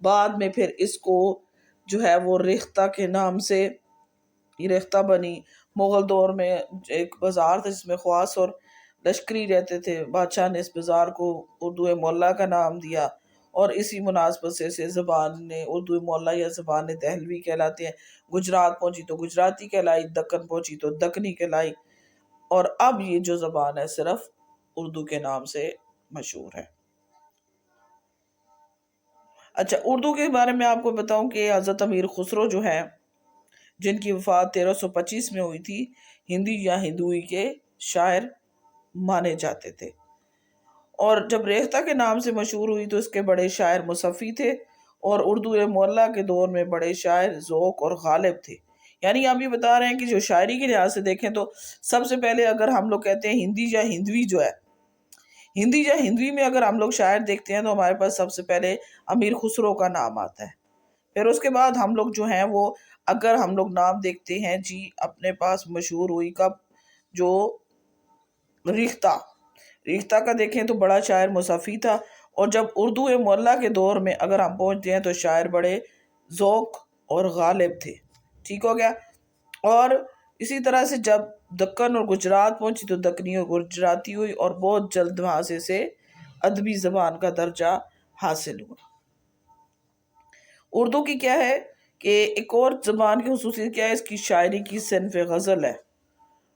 بعد میں پھر اس کو جو ہے وہ ریختہ کے نام سے یہ ریختہ بنی۔ مغل دور میں ایک بازار تھا جس میں خواص اور لشکری رہتے تھے، بادشاہ نے اس بازار کو اردو مولا کا نام دیا، اور اسی مناسبت سے زبان نے اردو مولا یا زبان دہلوی کہلاتے ہیں۔ گجرات پہنچی تو گجراتی کہلائی، دکن پہنچی تو دکنی کہلائی، اور اب یہ جو زبان ہے صرف اردو کے نام سے مشہور ہے۔ اچھا، اردو کے بارے میں آپ کو بتاؤں کہ حضرت امیر خسرو جو ہے، جن کی وفات 1325 میں ہوئی تھی، ہندی یا ہندوئی کے شاعر مانے جاتے تھے، اور جب ریختہ کے نام سے مشہور ہوئی تو اس کے بڑے شاعر مصفی تھے، اور اردو مولا کے دور میں بڑے شاعر ذوق اور غالب تھے۔ یعنی آپ یہ بتا رہے ہیں کہ جو شاعری کے لحاظ سے دیکھیں تو سب سے پہلے اگر ہم لوگ کہتے ہیں ہندی یا ہندوی جو ہے، ہندی یا ہندوی میں اگر ہم لوگ شاعر دیکھتے ہیں تو ہمارے پاس سب سے پہلے امیر خسرو کا نام آتا ہے۔ پھر اس کے بعد ہم لوگ جو ہیں وہ اگر ہم لوگ نام دیکھتے ہیں جی اپنے پاس مشہور ہوئی کب، جو ریختہ کا دیکھیں تو بڑا شاعر مصفی تھا، اور جب اردو مولا کے دور میں اگر ہم پہنچتے ہیں تو شاعر بڑے ذوق اور غالب تھے۔ ٹھیک ہو گیا۔ اور اسی طرح سے جب دکن اور گجرات پہنچی تو دکنی اور گجراتی ہوئی، اور بہت جلد وہاں سے ادبی زبان کا درجہ حاصل ہوا۔ اردو کی کیا ہے کہ ایک اور زبان کی خصوصیت کیا ہے، اس کی شاعری کی صنف غزل ہے۔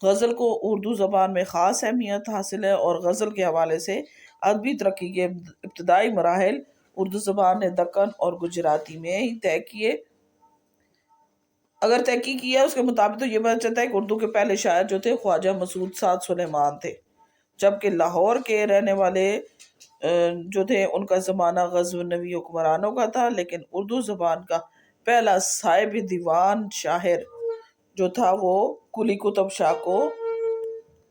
غزل کو اردو زبان میں خاص اہمیت حاصل ہے، اور غزل کے حوالے سے ادبی ترقی کے ابتدائی مراحل اردو زبان نے دکن اور گجراتی میں ہی طے کیے۔ اگر تحقیق کیا اس کے مطابق تو یہ پتہ چلتا ہے کہ اردو کے پہلے شاعر جو تھے خواجہ مسعود سعد سلیمان تھے، جبکہ لاہور کے رہنے والے جو تھے ان کا زمانہ غزنوی حکمرانوں کا تھا، لیکن اردو زبان کا پہلا صاحب دیوان شاعر جو تھا وہ قلی قطب شاہ کو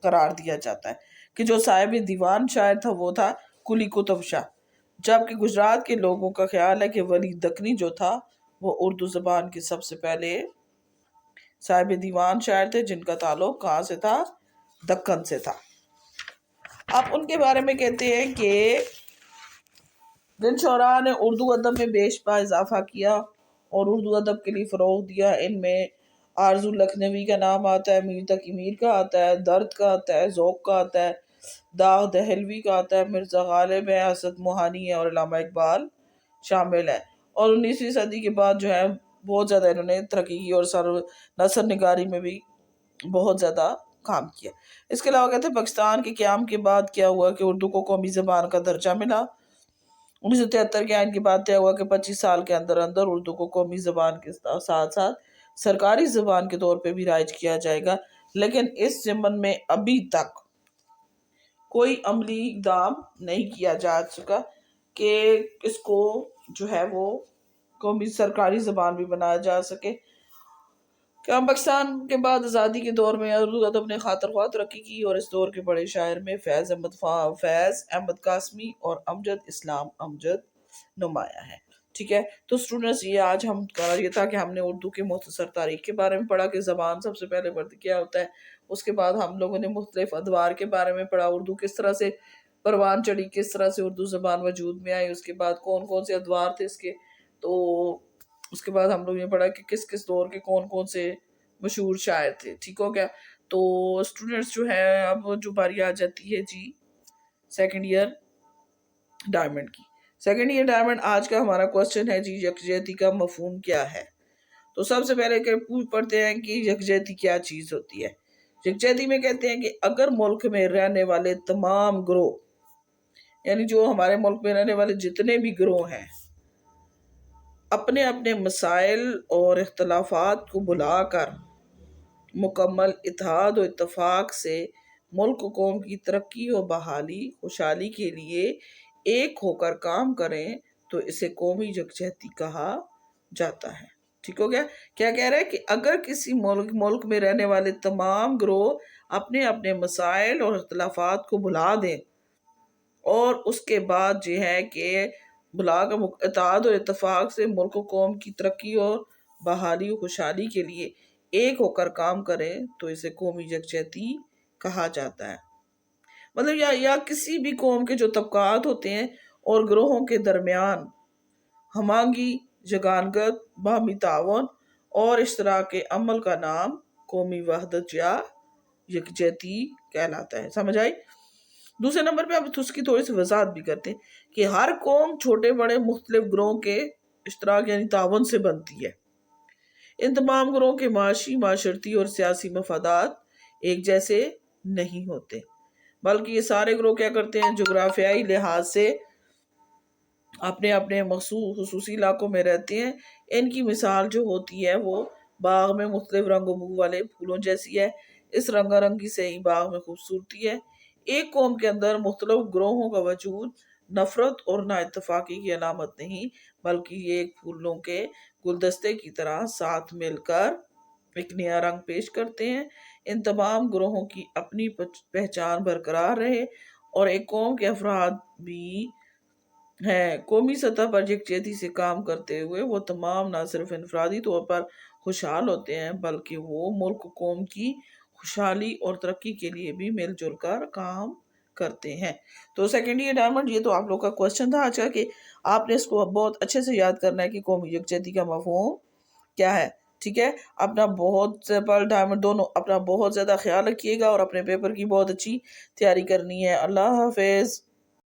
قرار دیا جاتا ہے کہ جو صاحب دیوان شاعر تھا وہ تھا قلی قطب شاہ، جبکہ گجرات کے لوگوں کا خیال ہے کہ ولی دکنی جو تھا وہ اردو زبان کے سب سے پہلے صاحب دیوان شاعر تھے، جن کا تعلق کہاں سے تھا؟ دکن سے تھا۔ آپ ان کے بارے میں کہتے ہیں کہ جن شعراء نے اردو ادب میں بیش پا اضافہ کیا اور اردو ادب کے لیے فروغ دیا، ان میں آرزو لکھنوی کا نام آتا ہے، میر تقی میر کا آتا ہے، درد کا آتا ہے، ذوق کا آتا ہے، داغ دہلوی کا آتا ہے، مرزا غالب ہے، حسن موہانی ہے، اور علامہ اقبال شامل ہے۔ اور 19ویں صدی کے بعد جو ہے بہت زیادہ انہوں نے ترقی کی اور نثر نگاری میں بھی بہت زیادہ کام کیا۔ اس کے علاوہ کہتے ہیں پاکستان کے قیام کے بعد کیا ہوا کہ اردو کو قومی زبان کا درجہ ملا۔ 1973 کے آئین کے بعد طے ہوا کہ 25 سال کے اندر اندر اردو کو قومی زبان کے ساتھ ساتھ سرکاری زبان کے طور پہ بھی رائج کیا جائے گا، لیکن اس ضمن میں ابھی تک کوئی عملی اقدام نہیں کیا جا سکا کہ اس کو جو ہے وہ قومی سرکاری زبان بھی بنایا جا سکے۔ کہ پاکستان کے بعد آزادی کے دور میں اردو ادب نے خاطر خواہ ترقی کی، اور اس دور کے بڑے شاعر میں فیض احمد قاسمی اور امجد اسلام امجد نمایاں ہے۔ ٹھیک ہے، تو اسٹوڈنٹس یہ آج ہم کا یہ تھا کہ ہم نے اردو کے مختصر تاریخ کے بارے میں پڑھا کہ زبان سب سے پہلے بڑھتی کیا ہوتا ہے، اس کے بعد ہم لوگوں نے مختلف ادوار کے بارے میں پڑھا، اردو کس طرح سے پروان چڑھی، کس طرح سے اردو زبان وجود میں آئی، اس کے بعد کون کون سے ادوار تھے اس کے، تو اس کے بعد ہم لوگ نے پڑھا کہ کس کس دور کے کون کون سے مشہور شاعر تھے۔ ٹھیک ہو گیا۔ تو اسٹوڈنٹس جو ہے اب جو باری آ جاتی ہے جی سیکنڈ ایئر ڈائمنڈ کی۔ سیکنڈ ایئر ڈائمنڈ آج کا ہمارا کوسچن ہے جی یکجہتی کا مفہوم کیا ہے؟ تو سب سے پہلے کہ پڑھتے ہیں کہ یکجہتی کیا چیز ہوتی ہے۔ یکجہتی میں کہتے ہیں کہ اگر ملک میں رہنے والے تمام گروہ، یعنی جو ہمارے ملک میں رہنے والے جتنے بھی گروہ ہیں، اپنے اپنے مسائل اور اختلافات کو بلا کر مکمل اتحاد و اتفاق سے ملک و قوم کی ترقی و بحالی خوشحالی کے لیے ایک ہو کر کام کریں تو اسے قومی یکجہتی کہا جاتا ہے۔ ٹھیک ہو گیا۔ کیا کہہ رہا ہے کہ اگر کسی ملک میں رہنے والے تمام گروہ اپنے اپنے مسائل اور اختلافات کو بھلا دیں اور اس کے بعد جو ہے کہ بلا کر اتحاد اور اتفاق سے ملک و قوم کی ترقی اور بحالی و خوشحالی کے لیے ایک ہو کر کام کریں تو اسے قومی یکجہتی کہا جاتا ہے۔ مطلب یا کسی بھی قوم کے جو طبقات ہوتے ہیں اور گروہوں کے درمیان ہمانگی، یگانگت، باہمی تعاون اور اشتراک عمل کا نام قومی وحدت یا یکجہتی کہلاتا ہے۔ سمجھ آئی؟ دوسرے نمبر پہ اب اس کی تھوڑی سی وضاحت بھی کرتے ہیں کہ ہر قوم چھوٹے بڑے مختلف گروہوں کے اشتراک یعنی تعاون سے بنتی ہے۔ ان تمام گروہوں کے معاشی، معاشرتی اور سیاسی مفادات ایک جیسے نہیں ہوتے، بلکہ یہ سارے گروہ کیا کرتے ہیں، جغرافیائی لحاظ سے اپنے اپنے مخصوص خصوصی علاقوں میں رہتے ہیں۔ ان کی مثال جو ہوتی ہے وہ باغ میں مختلف رنگ و بو والے پھولوں جیسی ہے۔ اس رنگا رنگی سے ہی باغ میں خوبصورتی ہے۔ ایک قوم کے اندر مختلف گروہوں کا وجود نفرت اور نا اتفاقی کی علامت نہیں، بلکہ یہ ایک پھولوں کے گلدستے کی طرح ساتھ مل کر ایک نیا رنگ پیش کرتے ہیں۔ ان تمام گروہوں کی اپنی پہچان برقرار رہے اور ایک قوم کے افراد بھی ہیں قومی سطح پر یکجہتی سے کام کرتے ہوئے وہ تمام نہ صرف انفرادی طور پر خوشحال ہوتے ہیں بلکہ وہ ملک قوم کی خوشحالی اور ترقی کے لیے بھی مل جل کر کام کرتے ہیں۔ تو سیکنڈ ایئر ڈائمنڈ یہ تو آپ لوگ کا کوشچن تھا آج کا کہ آپ نے اس کو بہت اچھے سے یاد کرنا ہے کہ قومی یکجہتی کا مفہوم کیا ہے۔ ٹھیک ہے، اپنا بہت پرل ڈائمنڈ دونوں اپنا بہت زیادہ خیال رکھیے گا اور اپنے پیپر کی بہت اچھی تیاری کرنی ہے۔ اللہ حافظ۔